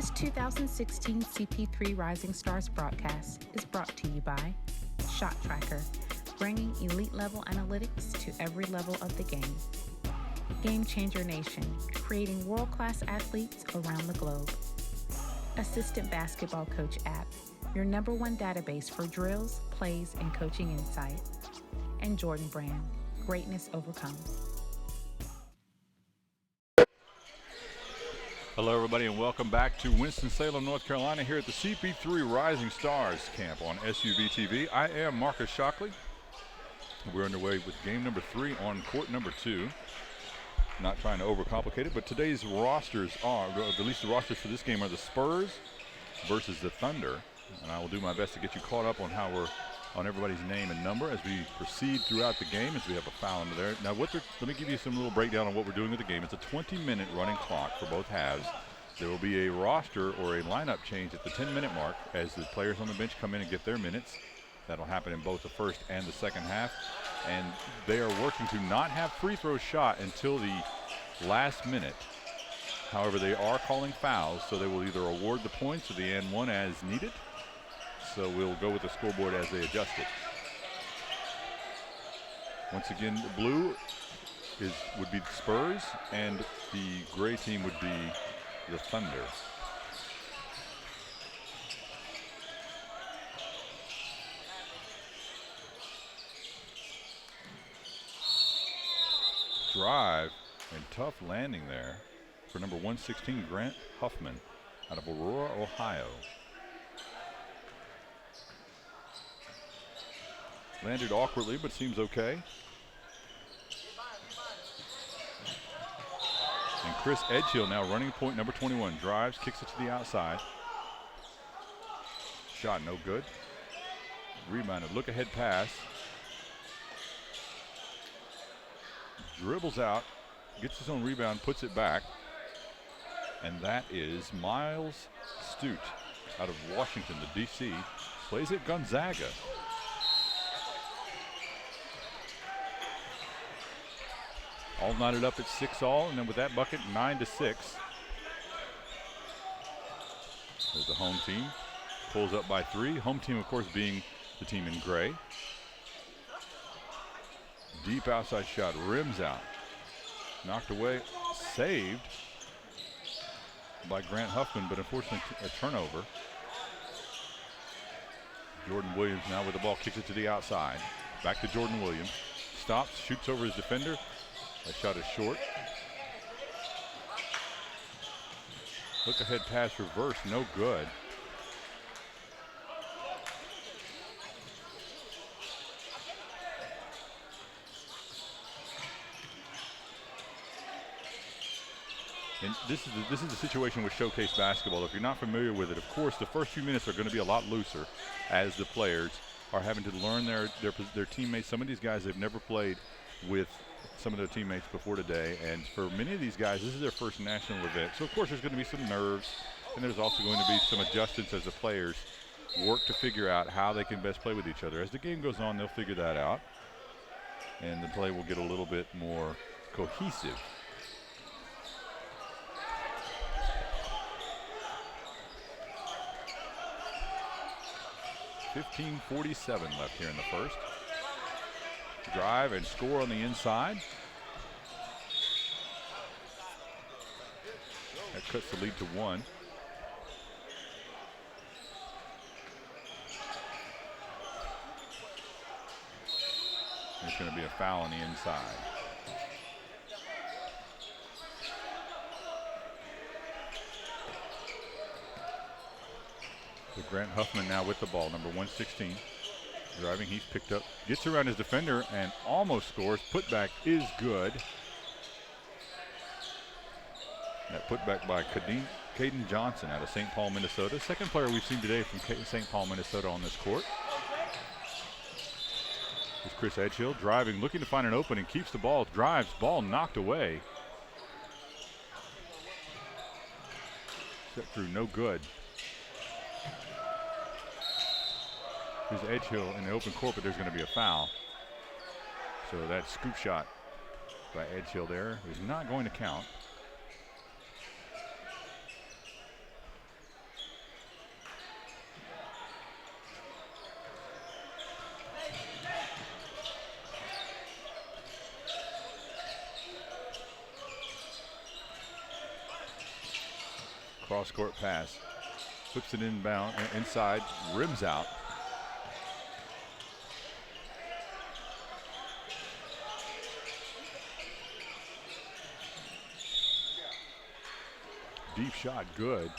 This 2016 CP3 Rising Stars broadcast is brought to you by Shot Tracker, bringing elite-level analytics to every level of the game. Game Changer Nation, creating world-class athletes around the globe. Assistant Basketball Coach app, your #1 database for drills, plays, and coaching insight. And Jordan Brand, greatness overcomes. Hello everybody and welcome back to Winston-Salem, North Carolina here at the CP3 Rising Stars camp on SUV TV. I am Marcus Shockley. We're underway with game number 3 on court number 2. Not trying to overcomplicate it, but today's rosters are, at least the rosters for this game are the Spurs versus the Thunder. And I will do my best to get you caught up on how we're on everybody's name and number as we proceed throughout the game as we have a foul under there. Now, let me give you some little breakdown on what we're doing with the game. It's a 20-minute running clock for both halves. There will be a roster or a lineup change at the 10-minute mark as the players on the bench come in and get their minutes. That'll happen in both the first and the second half. And they are working to not have free throws shot until the last minute. However, they are calling fouls, so they will either award the points or the and one as needed. So we'll go with the scoreboard as they adjust it. Once again, the blue would be the Spurs, and the gray team would be the Thunder. Drive and tough landing there for number 116, Grant Huffman, out of Aurora, Ohio. Landed awkwardly, but seems okay. And Chris Edgehill now running point, number 21. Drives, kicks it to the outside. Shot no good. Rebounded, look ahead pass. Dribbles out, gets his own rebound, puts it back. And that is Miles Stute out of Washington, the DC. Plays at Gonzaga. All knotted up at 6-all, and then with that bucket, 9-6. There's the home team. Pulls up by 3. Home team, of course, being the team in gray. Deep outside shot, rims out. Knocked away, saved by Grant Huffman, but unfortunately a turnover. Jordan Williams now with the ball, kicks it to the outside. Back to Jordan Williams. Stops, shoots over his defender. That shot is short. Look ahead pass reverse, no good. And this is the situation with showcase basketball. If you're not familiar with it, of course, the first few minutes are going to be a lot looser as the players are having to learn their teammates. Some of these guys, they've never played with some of their teammates before today, and for many of these guys, this is their first national event. So of course there's going to be some nerves, and there's also going to be some adjustments as the players work to figure out how they can best play with each other. As the game goes on, they'll figure that out, and the play will get a little bit more cohesive. .47 left here in the first. Drive and score on the inside. That cuts the lead to 1. There's going to be a foul on the inside. So Grant Huffman now with the ball, number 116. Driving, he's picked up, gets around his defender and almost scores. Putback is good. That putback by Caden Johnson out of St. Paul, Minnesota. Second player we've seen today from St. Paul, Minnesota on this court. Here's Chris Edgehill driving, looking to find an opening, keeps the ball, drives, ball knocked away. Set through, no good. Here's Edgehill in the open court, but there's going to be a foul. So that scoop shot by Edgehill there is not going to count. Cross-court pass. Flips it inbound, inside, rims out. Deep shot, good.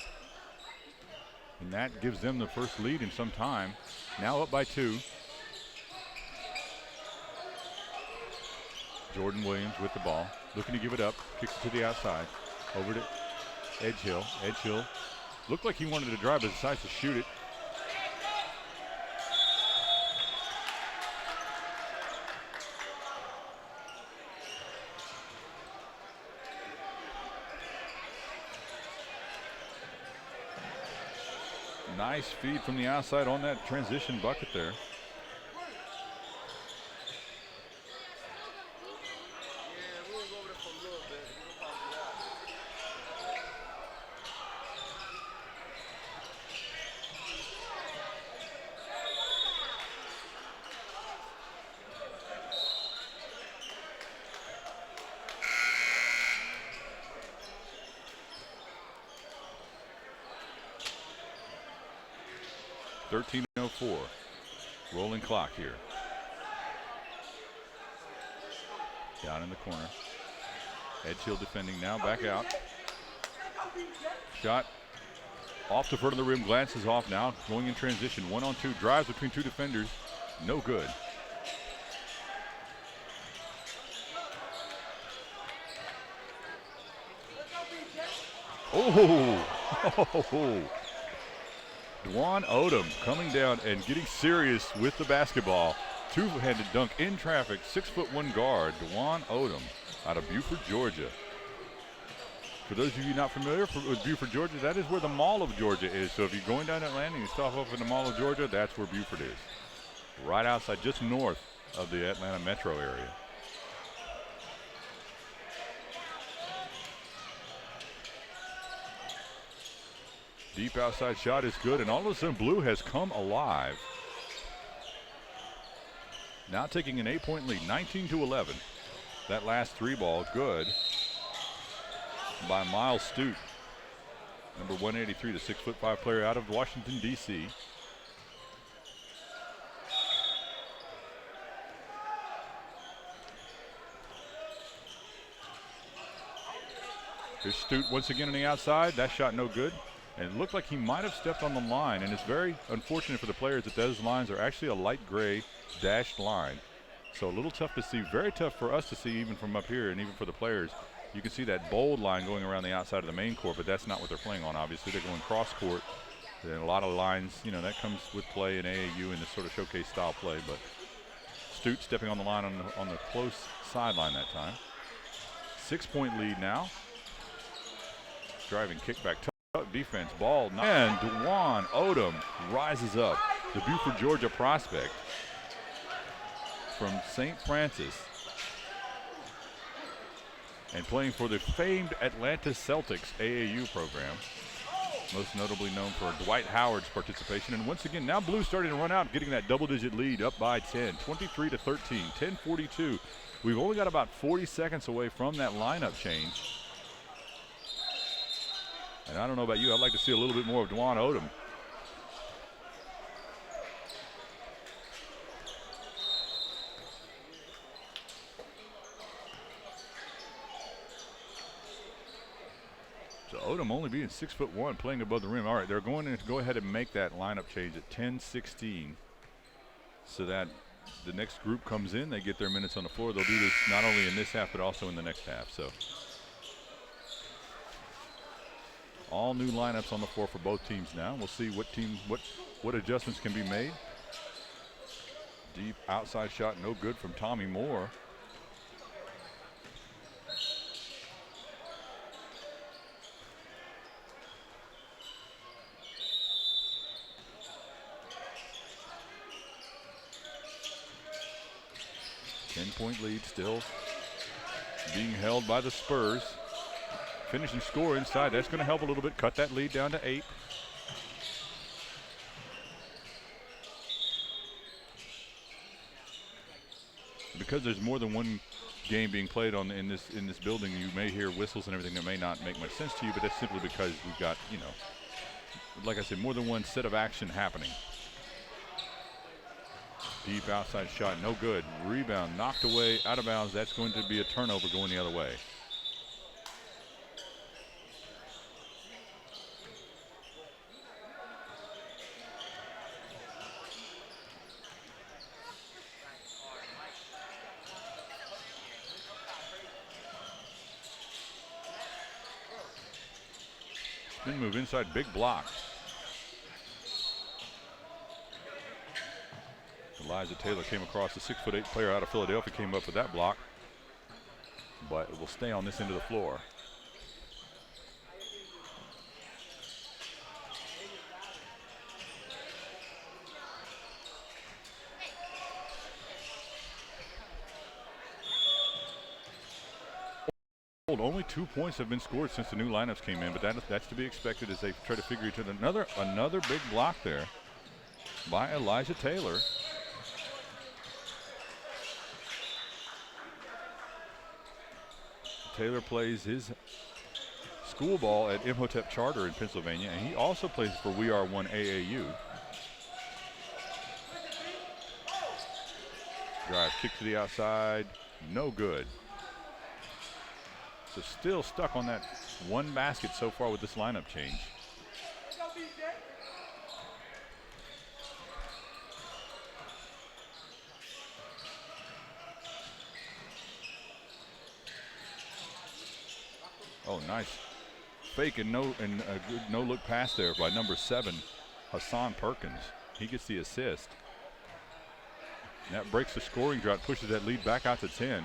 And that gives them the first lead in some time. Now up by 2. Jordan Williams with the ball, looking to give it up, kicks it to the outside, over to Edgehill. Edgehill looked like he wanted to drive, but decides to shoot it. Nice feed from the outside on that transition bucket there. .13:04. Rolling clock here. Down in the corner. Edgehill defending now, back out. Shot off the front of the rim, glances off now, going in transition. 1-on-2, drives between 2 defenders. No good. Oh! Dwan Odom coming down and getting serious with the basketball. Two-handed dunk in traffic, 6'1" guard, Dwan Odom out of Buford, Georgia. For those of you not familiar with Buford, Georgia, that is where the Mall of Georgia is. So if you're going down Atlanta and you stop off in the Mall of Georgia, that's where Buford is. Right outside, just north of the Atlanta metro area. Deep outside shot is good, and all of a sudden Blue has come alive. Now taking an 8-point lead, 19-11. That last 3 ball, good by Miles Stute, number 183, the 6'5" player out of Washington, D.C. Here's Stute once again on the outside. That shot no good. And it looked like he might have stepped on the line, and it's very unfortunate for the players that those lines are actually a light gray dashed line. So a little tough to see, very tough for us to see even from up here, and even for the players. You can see that bold line going around the outside of the main court, but that's not what they're playing on, obviously. They're going cross court, and a lot of lines, you know, that comes with play in AAU and this sort of showcase style play. But Stute stepping on the line on the close sideline that time. 6-point lead now. Driving kickback. Defense, ball, and Dwan Odom rises up. The Buford, Georgia prospect from St. Francis and playing for the famed Atlanta Celtics AAU program. Most notably known for Dwight Howard's participation. And once again, now Blue starting to run out, getting that double-digit lead up by 10, 23-13, 10:42. We've only got about 40 seconds away from that lineup change. And I don't know about you, I'd like to see a little bit more of Dwan Odom. So Odom only being 6'1", playing above the rim. All right, they're going to go ahead and make that lineup change at 10:16, so that the next group comes in, they get their minutes on the floor. They'll do this not only in this half, but also in the next half. So all new lineups on the floor for both teams now. We'll see what adjustments can be made. Deep outside shot, no good from Tommy Moore. Ten-point lead still being held by the Spurs. Finishing score inside, that's going to help a little bit, cut that lead down to 8. Because there's more than one game being played in this building, you may hear whistles and everything that may not make much sense to you, but that's simply because we've got, you know, like I said, more than one set of action happening. Deep outside shot, no good. Rebound knocked away, out of bounds. That's going to be a turnover going the other way. Spin move inside, big block. Elijah Taylor came across, the 6'8" player out of Philadelphia came up with that block, but it will stay on this end of the floor. Only 2 points have been scored since the new lineups came in, but that's to be expected as they try to figure each other. Another big block there by Elijah Taylor. Taylor plays his school ball at Imhotep Charter in Pennsylvania, and he also plays for We Are One AAU. Drive, kick to the outside, no good. So still stuck on that one basket so far with this lineup change. Oh, nice fake and a good no-look pass there by number 7, Hassan Perkins. He gets the assist. And that breaks the scoring drought, pushes that lead back out to 10.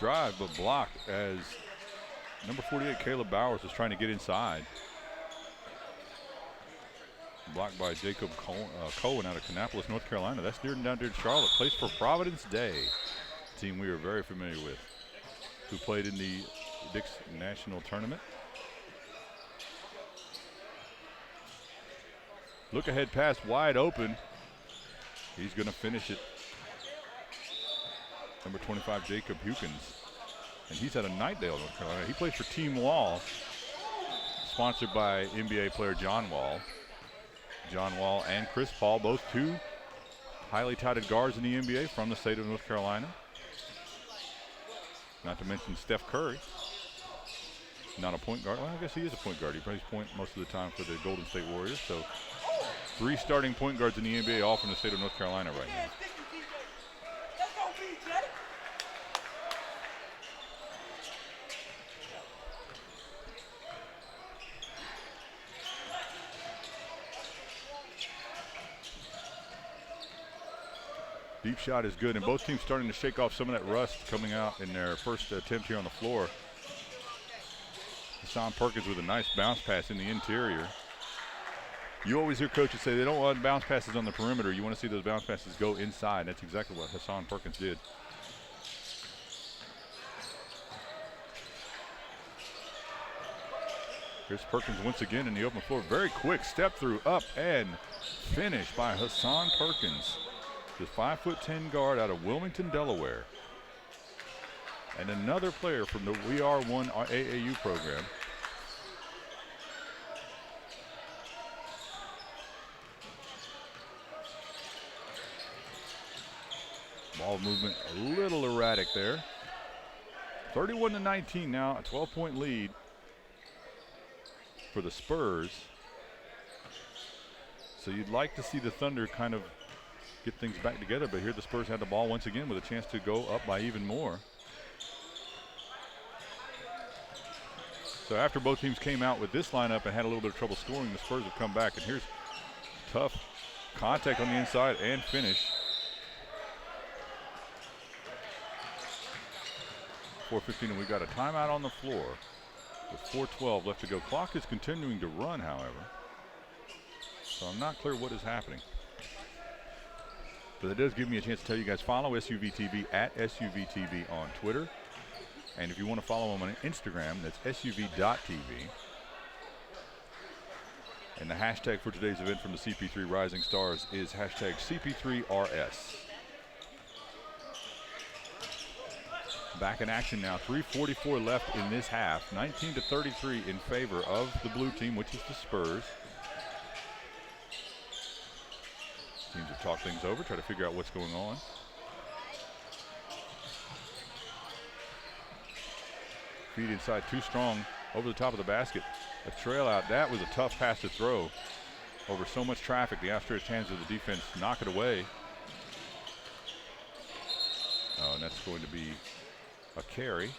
Drive, but blocked as number 48, Caleb Bowers, is trying to get inside. Blocked by Jacob Cohen out of Kannapolis, North Carolina. That's near and down to Charlotte. Plays for Providence Day, a team we are very familiar with, who played in the Dix National Tournament. Look ahead pass, wide open. He's going to finish it. Number 25, Jacob Hukins. And he's out of Knightdale, North Carolina. He plays for Team Wall, sponsored by NBA player John Wall. John Wall and Chris Paul, both two highly touted guards in the NBA from the state of North Carolina. Not to mention Steph Curry. Not a point guard. Well, I guess he is a point guard. He plays point most of the time for the Golden State Warriors. So 3 starting point guards in the NBA, all from the state of North Carolina right now. Deep shot is good, and both teams starting to shake off some of that rust coming out in their first attempt here on the floor. Hassan Perkins with a nice bounce pass in the interior. You always hear coaches say they don't want bounce passes on the perimeter. You want to see those bounce passes go inside. That's exactly what Hassan Perkins did. Here's Perkins once again in the open floor. Very quick step through, up and finish by Hassan Perkins. The 5'10" guard out of Wilmington, Delaware. And another player from the We Are One AAU program. Ball movement a little erratic there. 31-19 now, a 12-point lead for the Spurs. So you'd like to see the Thunder kind of get things back together, but here the Spurs had the ball once again with a chance to go up by even more. So after both teams came out with this lineup and had a little bit of trouble scoring, the Spurs have come back, and here's tough contact on the inside and finish. 4:15, and we got a timeout on the floor with 4:12 left to go. Clock is continuing to run, however, so I'm not clear what is happening. But it does give me a chance to tell you guys, follow SUVTV at SUVTV on Twitter. And if you want to follow them on Instagram, that's SUV.TV. And the hashtag for today's event from the CP3 Rising Stars is hashtag CP3RS. Back in action now, 3:44 left in this half, 19-33 in favor of the blue team, which is the Spurs. Teams have talked things over, try to figure out what's going on. Feed inside, too strong, over the top of the basket. A trail out, that was a tough pass to throw. Over so much traffic, the outstretched hands of the defense knock it away. Oh, and that's going to be a carry.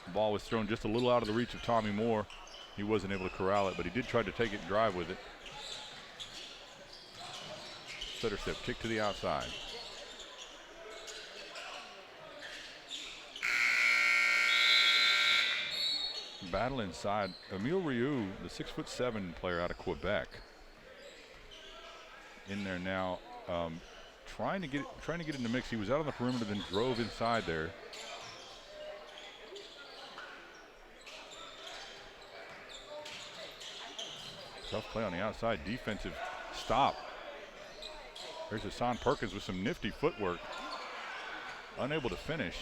The ball was thrown just a little out of the reach of Tommy Moore. He wasn't able to corral it, but he did try to take it and drive with it. Setter step, kick to the outside. Battle inside. Emile Rioux, the 6'7" player out of Quebec, in there now, trying to get in the mix. He was out on the perimeter, then drove inside there. Tough play on the outside. Defensive stop. There's Hassan Perkins with some nifty footwork. Unable to finish.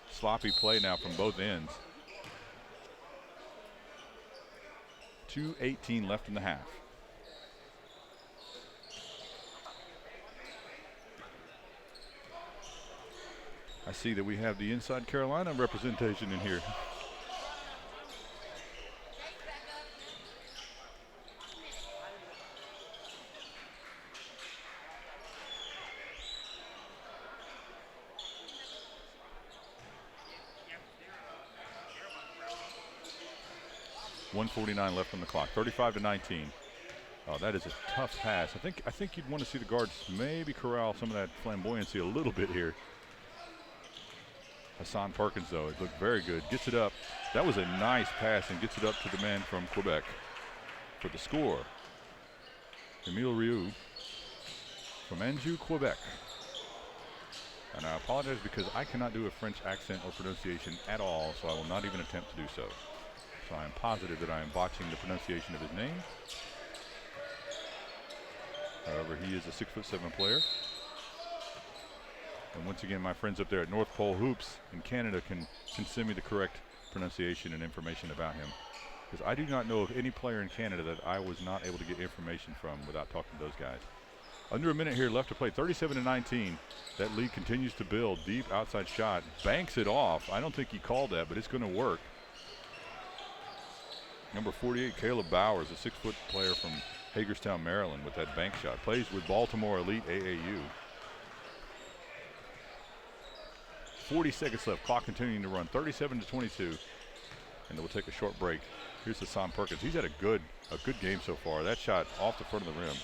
Sloppy play now from both ends. 2:18 left in the half. I see that we have the Inside Carolina representation in here. .149 left on the clock. 35-19. Oh, that is a tough pass. I think you'd want to see the guards maybe corral some of that flamboyancy a little bit here. Hassan Perkins, though, it looked very good. Gets it up. That was a nice pass and gets it up to the man from Quebec for the score. Emile Rioux from Anjou, Quebec. And I apologize because I cannot do a French accent or pronunciation at all, so I will not even attempt to do so. So I am positive that I am botching the pronunciation of his name. However, he is a 6'7" player. And once again, my friends up there at North Pole Hoops in Canada can send me the correct pronunciation and information about him. Because I do not know of any player in Canada that I was not able to get information from without talking to those guys. Under a minute here left to play, 37-19. That lead continues to build. Deep outside shot, banks it off. I don't think he called that, but it's going to work. Number 48, Caleb Bowers, a 6-foot player from Hagerstown, Maryland, with that bank shot. Plays with Baltimore Elite AAU. 40 seconds left, clock continuing to run, 37-22. And we'll take a short break. Here's Hassan Perkins. He's had a good game so far. That shot off the front of the rim.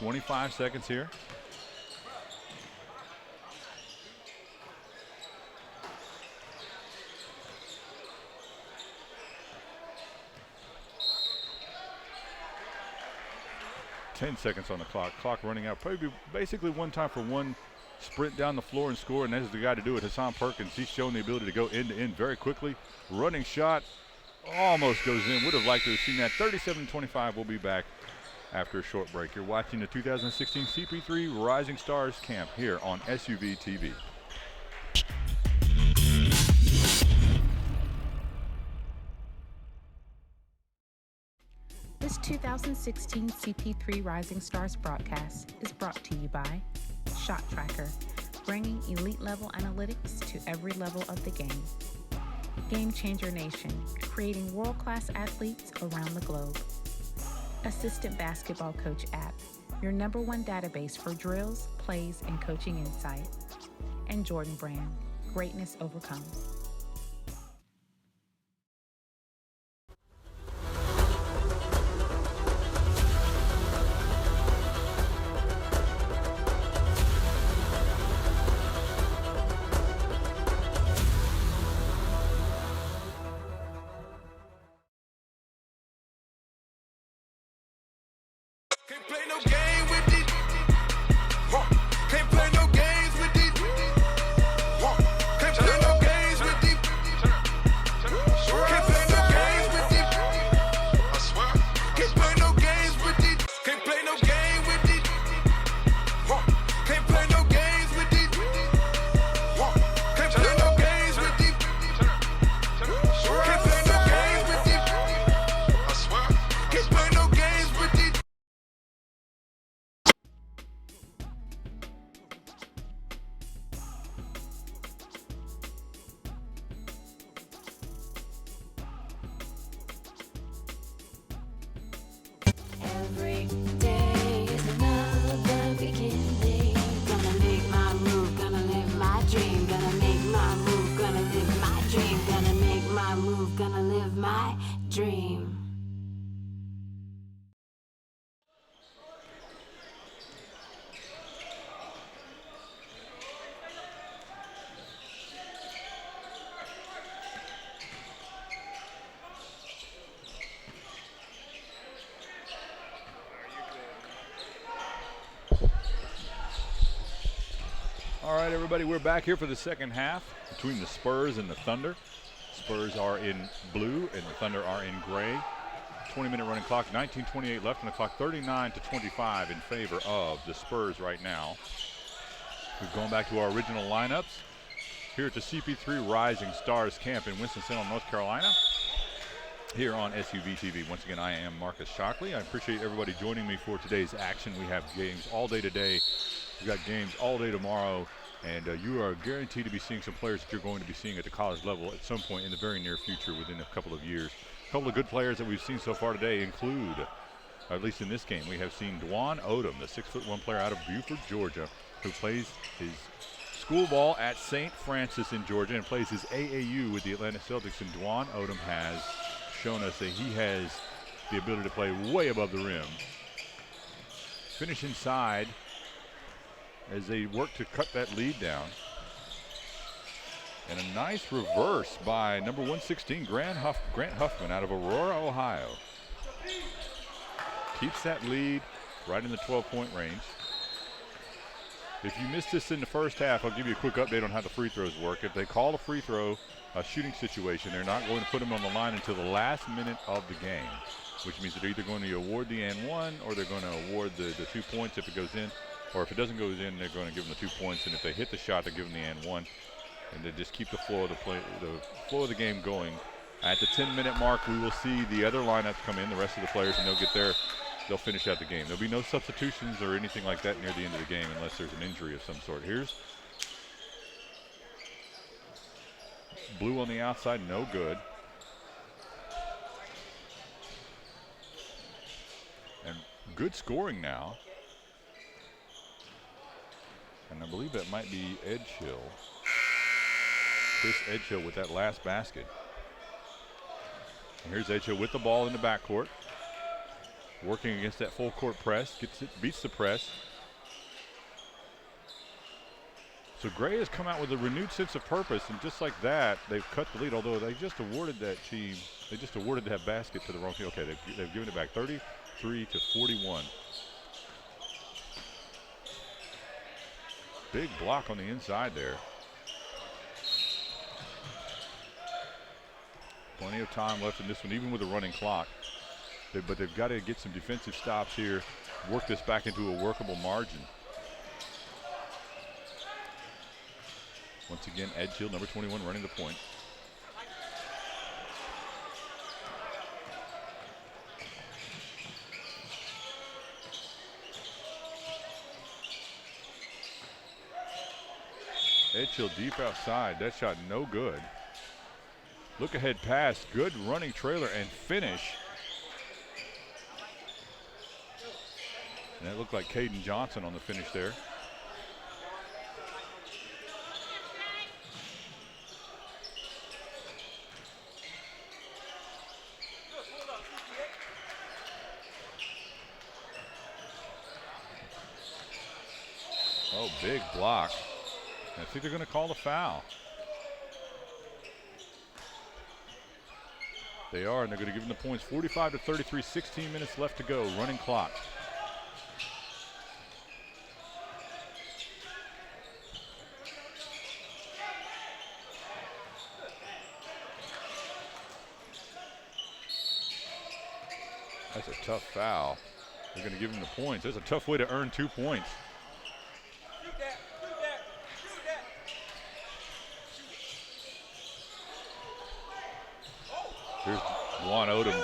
.25 seconds here. .10 seconds on the clock. Clock running out. Probably basically one time for one sprint down the floor and score, and that's the guy to do it. Hassan Perkins. He's shown the ability to go end to end very quickly. Running shot almost goes in. Would have liked to have seen that. 37-25. We'll be back after a short break. You're watching the 2016 CP3 Rising Stars Camp here on SUV TV. This 2016 CP3 Rising Stars broadcast is brought to you by Shot Tracker, bringing elite-level analytics to every level of the game. Game Changer Nation, creating world-class athletes around the globe. Assistant Basketball Coach app, your #1 database for drills, plays, and coaching insight. And Jordan Brand, greatness overcomes. Can't play no game with these. Can't play no games with these. Can't play no games with these. Can't play no games with these. I swear. Can't play no games with these. Can't play no game with these. Can't play no games with these. Can't play no games with these. Can't play no games with these. I swear. Can't play no games with these. Every day is another beginning. Gonna make my move, gonna live my dream. Gonna make my move, gonna live my dream. Gonna make my move, gonna live my dream. All right, everybody, we're back here for the second half between the Spurs and the Thunder. Spurs are in blue and the Thunder are in gray. 20-minute running clock, 19:28 left on the clock, 39-25 in favor of the Spurs right now. We've gone back to our original lineups here at the CP3 Rising Stars camp in Winston-Salem, North Carolina, here on SUV TV. Once again, I am Marcus Shockley. I appreciate everybody joining me for today's action. We have games all day today. We've got games all day tomorrow, and you are guaranteed to be seeing some players that you're going to be seeing at the college level at some point in the very near future within a couple of years. A couple of good players that we've seen so far today include, at least in this game, we have seen Dwan Odom, the 6'1" player out of Buford, Georgia, who plays his school ball at St. Francis in Georgia and plays his AAU with the Atlanta Celtics. And Dwan Odom has shown us that he has the ability to play way above the rim. Finish inside as they work to cut that lead down. And a nice reverse by number 116, Grant Huffman out of Aurora, Ohio. Keeps that lead right in the 12-point range. If you missed this in the first half, I'll give you a quick update on how the free throws work. If they call a free throw, a shooting situation, they're not going to put them on the line until the last minute of the game, which means they're either going to award the and one or they're going to award the 2 points if it goes in. Or if it doesn't go in, they're going to give them the 2 points, and if they hit the shot, they're giving the and one, and they just keep the flow of the game going. At the 10-minute mark, we will see the other lineups come in, the rest of the players, and they'll finish out the game. There'll be no substitutions or anything like that near the end of the game unless there's an injury of some sort. Here's blue on the outside, no good. And good scoring now. And I believe that might be Edgehill. Chris Edgehill with that last basket. And here's Edgehill with the ball in the backcourt. Working against that full court press. Beats the press. So Gray has come out with a renewed sense of purpose, and just like that, they've cut the lead, although they just awarded that team, they just awarded that basket to the wrong team. Okay, they've given it back 33-41. Big block on the inside there. Plenty of time left in this one, even with a running clock. But they've got to get some defensive stops here, work this back into a workable margin. Once again, Edgehill, number 21, running the point. Edgehill deep outside. That shot no good. Look ahead pass. Good running trailer and finish. And it looked like Caden Johnson on the finish there. Oh, big block. I think they're going to call the foul. They are, and they're going to give them the points. 45-33, 16 minutes left to go, running clock. That's a tough foul. They're going to give him the points. That's a tough way to earn 2 points. Here's Juan Odom.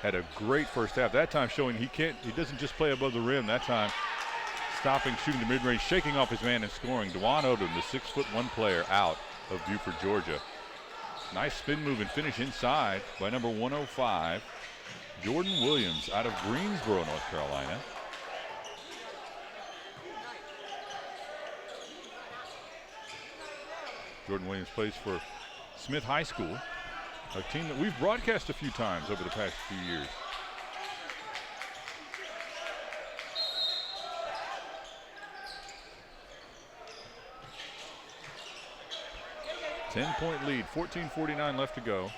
Had a great first half. That time showing he doesn't just play above the rim. That time stopping, shooting the mid-range, shaking off his man and scoring. Juan Odom, the 6'1" player out of Buford, Georgia. Nice spin move and finish inside by number 105, Jordan Williams out of Greensboro, North Carolina. Jordan Williams plays for Smith High School, a team that we've broadcast a few times over the past few years. Ten-point lead, 14:49 left to go.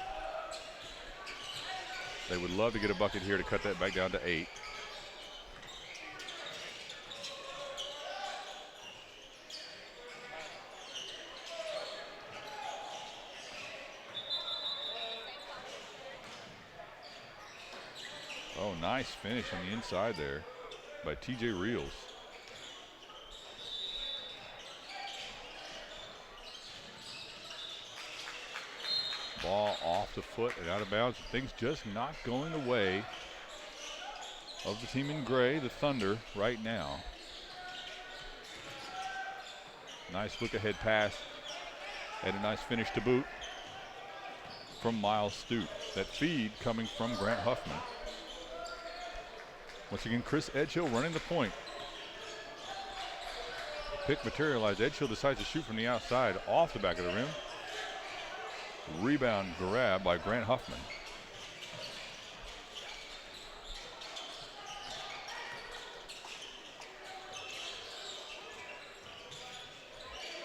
They would love to get a bucket here to cut that back down to 8. Oh, nice finish on the inside there by TJ Reels. Ball off the foot and out of bounds. Things just not going the way of the team in gray, the Thunder, right now. Nice look ahead pass and a nice finish to boot from Miles Stute. That feed coming from Grant Huffman. Once again, Chris Edgehill running the point. Pick materialized. Edgehill decides to shoot from the outside off the back of the rim. Rebound grab by Grant Huffman.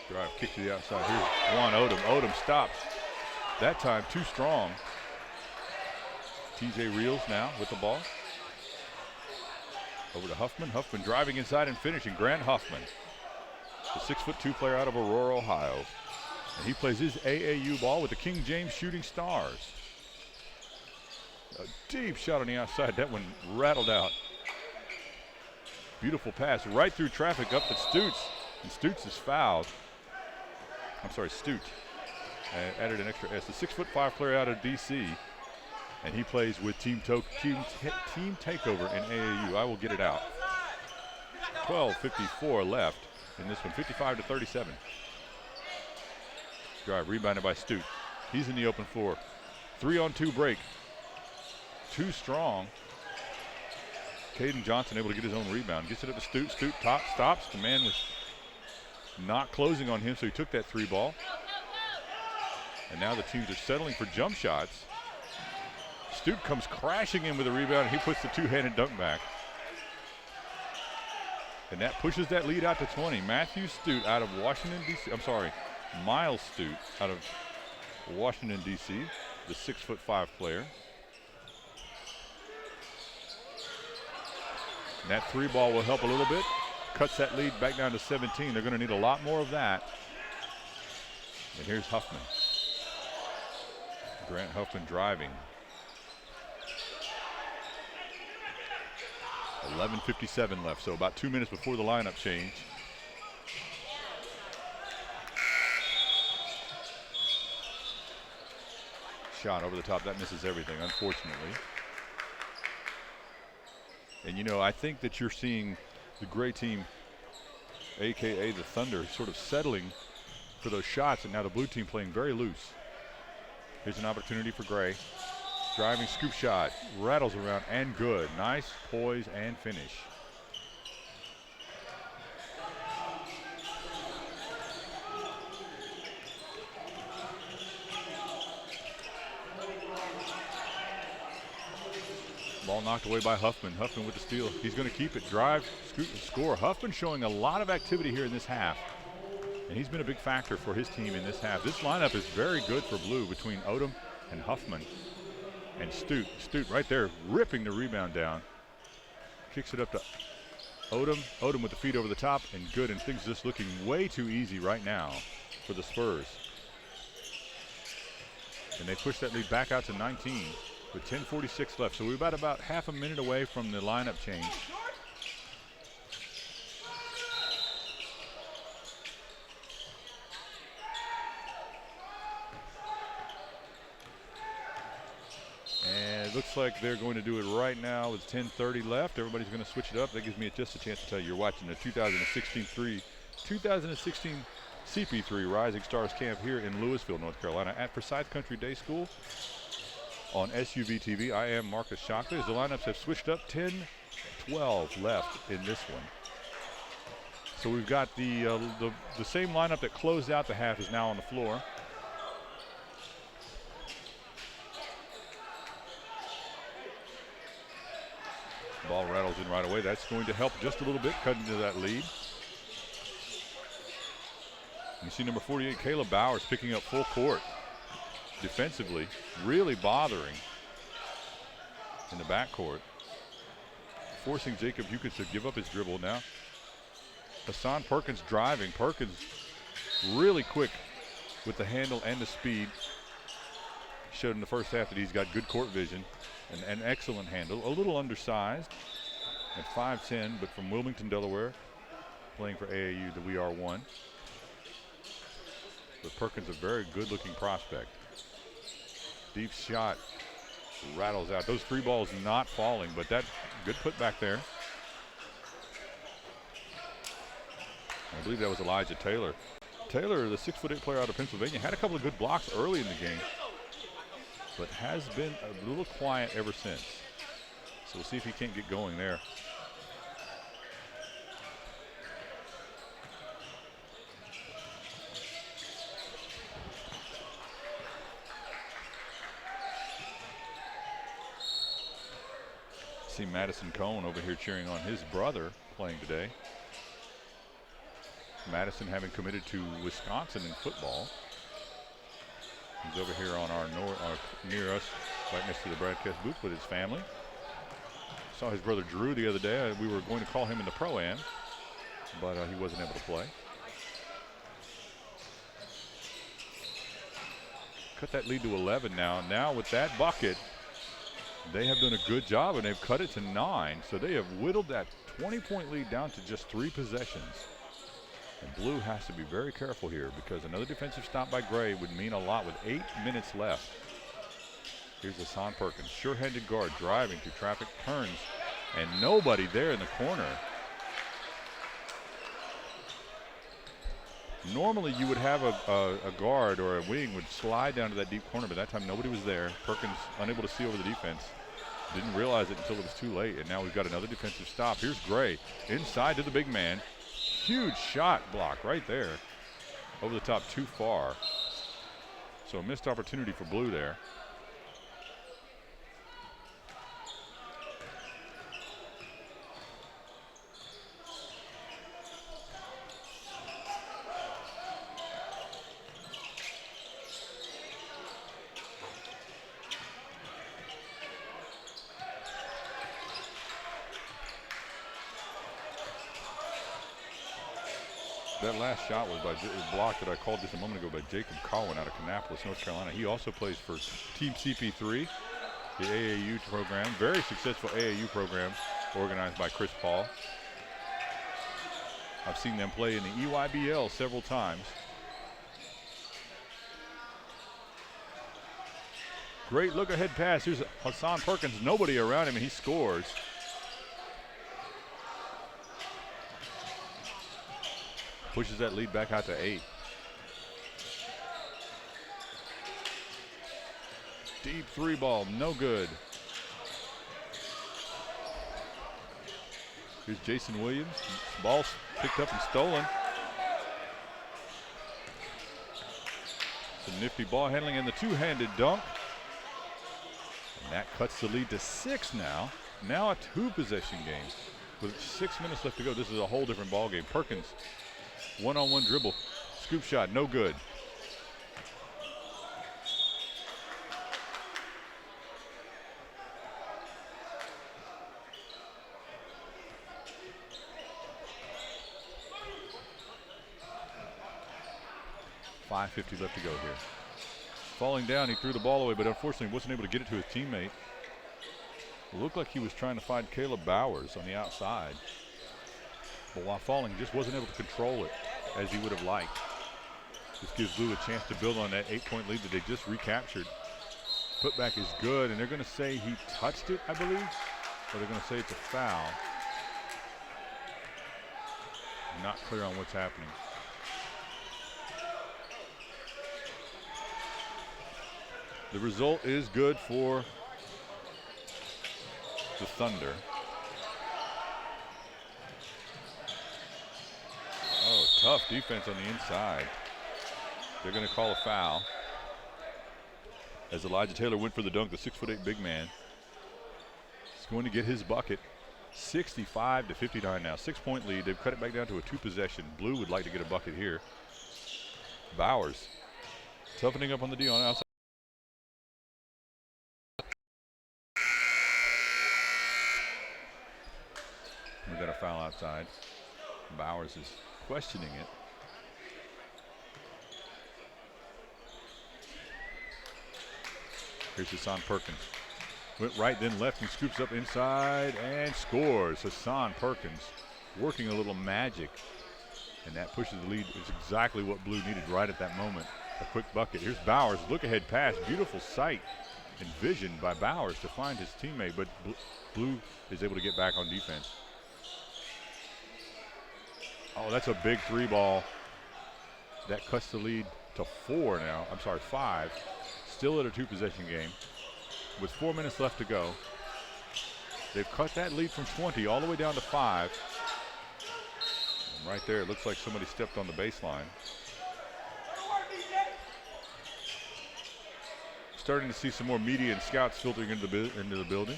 Drive kick to the outside. Here's Juan Odom. Odom stops. That time too strong. TJ Reels now with the ball. Over to Huffman. Huffman driving inside and finishing. Grant Huffman, the 6'2" player out of Aurora, Ohio. And he plays his AAU ball with the King James Shooting Stars. A deep shot on the outside. That one rattled out. Beautiful pass right through traffic up to Stutes. And Stutes is fouled. I'm sorry, Stute. Added an extra S. The 6'5" player out of DC. And he plays with Team Takeover in AAU. I will get it out. 12:54 left in this one, 55-37. Drive rebounded by Stute. He's in the open floor. 3-on-2 break. Too strong. Caden Johnson able to get his own rebound. Gets it up to Stute. Stute top stops. The man was not closing on him, so he took that 3 ball. And now the teams are settling for jump shots. Stute comes crashing in with a rebound, and he puts the 2-handed dunk back. And that pushes that lead out to 20. Matthew Stute out of Washington, D.C. I'm sorry, Miles Stute out of Washington, D.C., the 6'5" player. And that 3 ball will help a little bit. Cuts that lead back down to 17. They're going to need a lot more of that. And here's Huffman. Grant Huffman driving. 11:57 left, so about 2 minutes before the lineup change. Shot over the top, that misses everything, unfortunately. And you know, I think that you're seeing the gray team, AKA the Thunder, sort of settling for those shots, and now the blue team playing very loose. Here's an opportunity for Gray. Driving scoop shot, rattles around and good. Nice poise and finish. Ball knocked away by Huffman. Huffman with the steal. He's going to keep it. Drive, scoot, and score. Huffman showing a lot of activity here in this half. And he's been a big factor for his team in this half. This lineup is very good for Blue between Odom and Huffman. And Stute. Stute right there ripping the rebound down. Kicks it up to Odom. Odom with the feet over the top and good. And things just looking way too easy right now for the Spurs. And they push that lead back out to 19 with 10:46 left. So we're about half a minute away from the lineup change. And it looks like they're going to do it right now with 10:30 left. Everybody's going to switch it up. That gives me just a chance to tell you you're watching the 2016 CP3 Rising Stars Camp here in Louisville, North Carolina at Forsyth Country Day School on SUV TV. I am Marcus Shockley as the lineups have switched up. 10-12 left in this one. So we've got the same lineup that closed out the half is now on the floor. Ball rattles in right away. That's going to help just a little bit, cutting into that lead. You see number 48, Caleb Bowers, picking up full court defensively, really bothering in the backcourt, forcing Jacob Hukins to give up his dribble now. Hassan Perkins driving. Perkins really quick with the handle and the speed. Showed in the first half that he's got good court vision and an excellent handle. A little undersized at 5'10", but from Wilmington, Delaware, playing for AAU, the We Are One. But Perkins, a very good-looking prospect. Deep shot rattles out. Those three balls not falling, but that good put back there. I believe that was Elijah Taylor. Taylor, the 6'8" player out of Pennsylvania, had a couple of good blocks early in the game, but has been a little quiet ever since. So we'll see if he can't get going there. See Madison Cohn over here cheering on his brother playing today. Madison having committed to Wisconsin in football. He's over here on our near us, right next to the broadcast booth with his family. Saw his brother Drew the other day. We were going to call him in the Pro-Am, but he wasn't able to play. Cut that lead to 11 now. Now with that bucket, they have done a good job, and they've cut it to 9. So they have whittled that 20-point lead down to just 3 possessions. And Blue has to be very careful here because another defensive stop by Gray would mean a lot with 8 minutes left. Here's Hassan Perkins, sure-handed guard, driving through traffic, turns, and nobody there in the corner. Normally you would have a guard or a wing would slide down to that deep corner, but that time nobody was there. Perkins unable to see over the defense. Didn't realize it until it was too late, and now we've got another defensive stop. Here's Gray, inside to the big man. Huge shot block right there. Over the top, too far. So a missed opportunity for Blue there. That last shot was blocked that I called just a moment ago by Jacob Cowan out of Kannapolis, North Carolina. He also plays for Team CP3, the AAU program. Very successful AAU program organized by Chris Paul. I've seen them play in the EYBL several times. Great look-ahead pass. Here's Hassan Perkins. Nobody around him, and he scores. Pushes that lead back out to 8. Deep three ball, no good. Here's Jason Williams. Ball picked up and stolen. Some nifty ball handling and the two-handed dunk. And that cuts the lead to 6 now. Now a 2-possession game. With 6 minutes left to go, this is a whole different ball game. Perkins, one-on-one dribble. Scoop shot, no good. .550 left to go here. Falling down, he threw the ball away, but unfortunately wasn't able to get it to his teammate. It looked like he was trying to find Caleb Bowers on the outside. But while falling, just wasn't able to control it as he would have liked. This gives Blue a chance to build on that 8-point lead that they just recaptured. Putback is good, and they're going to say he touched it, I believe, or they're going to say it's a foul. Not clear on what's happening. The result is good for the Thunder. Oh, tough defense on the inside. They're going to call a foul. As Elijah Taylor went for the dunk, the 6'8" big man is going to get his bucket. 65-59 now, 6-point lead. They've cut it back down to a 2-possession. Blue would like to get a bucket here. Bowers toughening up on the D on outside. We got a foul outside. Bowers is questioning it. Here's Hassan Perkins. Went right, then left, and scoops up inside and scores. Hassan Perkins working a little magic. And that pushes the lead. It's exactly what Blue needed right at that moment. A quick bucket. Here's Bowers. Look ahead pass. Beautiful sight and vision by Bowers to find his teammate. But Blue is able to get back on defense. Oh, that's a big 3-ball. That cuts the lead to 4 now. I'm sorry, 5. Still at a 2-possession game. With 4 minutes left to go. They've cut that lead from 20 all the way down to 5. And right there, it looks like somebody stepped on the baseline. Starting to see some more media and scouts filtering into the building.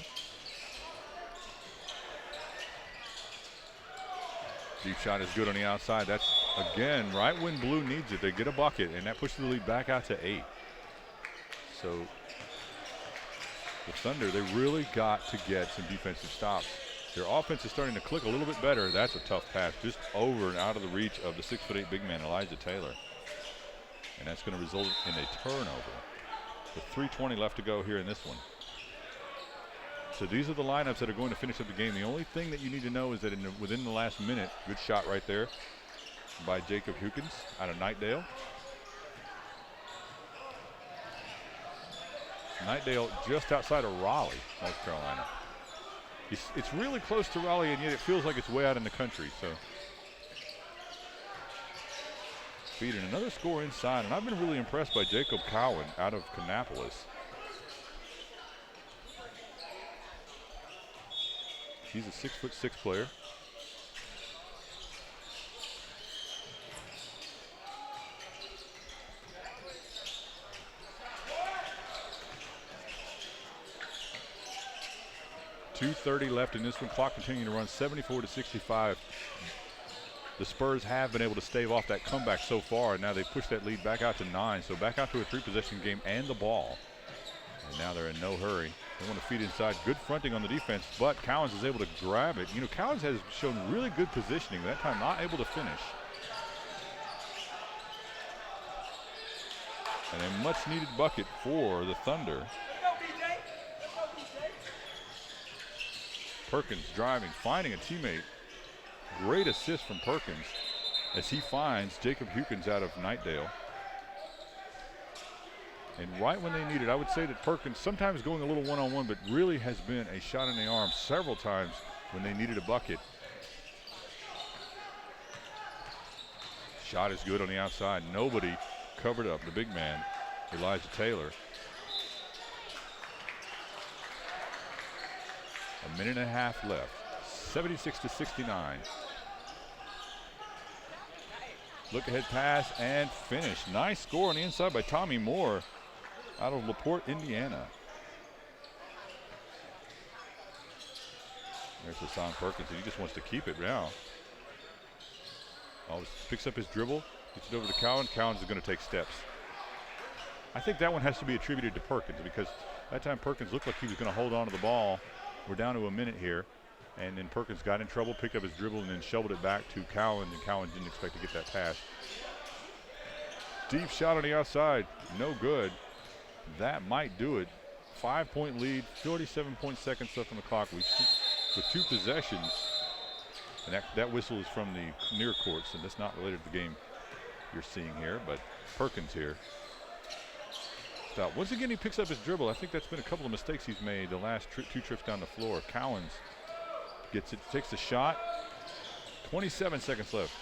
Deep shot is good on the outside. That's, again, right when Blue needs it. They get a bucket, and that pushes the lead back out to 8. So the Thunder, they really got to get some defensive stops. Their offense is starting to click a little bit better. That's a tough pass, just over and out of the reach of the 6'8" big man, Elijah Taylor. And that's going to result in a turnover. With 3:20 left to go here in this one. So these are the lineups that are going to finish up the game. The only thing that you need to know is that within the last minute, good shot right there by Jacob Hukins out of Knightdale. Knightdale just outside of Raleigh, North Carolina. It's really close to Raleigh, and yet it feels like it's way out in the country. So feeding another score inside, and I've been really impressed by Jacob Cowan out of Kannapolis. He's a 6'6" player. .230 left in this one. Clock continuing to run 74-65. The Spurs have been able to stave off that comeback so far, and now they've pushed that lead back out to 9. So back out to a 3-possession game and the ball. And now they're in no hurry. They want to feed inside. Good fronting on the defense, but Cowens is able to grab it. You know, Cowens has shown really good positioning. That time not able to finish. And a much needed bucket for the Thunder. Perkins driving, finding a teammate. Great assist from Perkins as he finds Jacob Hukins out of Knightdale. And right when they need it, I would say that Perkins, sometimes going a little one-on-one, but really has been a shot in the arm several times when they needed a bucket. Shot is good on the outside. Nobody covered up the big man, Elijah Taylor. A minute and a half left. 76-69. Look ahead pass and finish. Nice score on the inside by Tommy Moore out of LaPorte, Indiana. Hassan Perkins, and he just wants to keep it now. Oh, picks up his dribble, gets it over to Cowan. Cowan's is going to take steps. I think that one has to be attributed to Perkins because that time Perkins looked like he was going to hold on to the ball. We're down to a minute here. And then Perkins got in trouble, picked up his dribble, and then shoveled it back to Cowan, and Cowan didn't expect to get that pass. Deep shot on the outside, no good. That might do it. 5-point lead, 47 seconds left on the clock. With 2 possessions, and that whistle is from the near courts, and that's not related to the game you're seeing here, but Perkins here. Stop. Once again, he picks up his dribble. I think that's been a couple of mistakes he's made the last 2 trips down the floor. Cowens gets it, takes the shot. 27 seconds left.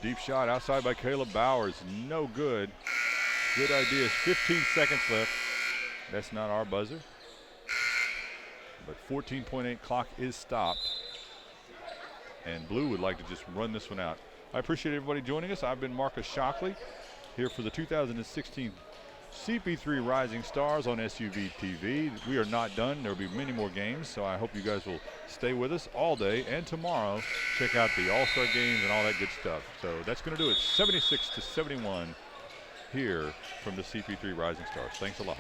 Deep shot outside by Caleb Bowers. No good. Good ideas. 15 seconds left. That's not our buzzer. But 14.8 clock is stopped. And Blue would like to just run this one out. I appreciate everybody joining us. I've been Marcus Shockley here for the 2016 CP3 Rising Stars on SUV TV. We are not done. There will be many more games, so I hope you guys will stay with us all day. And tomorrow, check out the All-Star games and all that good stuff. So that's going to do it. 76-71 here from the CP3 Rising Stars. Thanks a lot.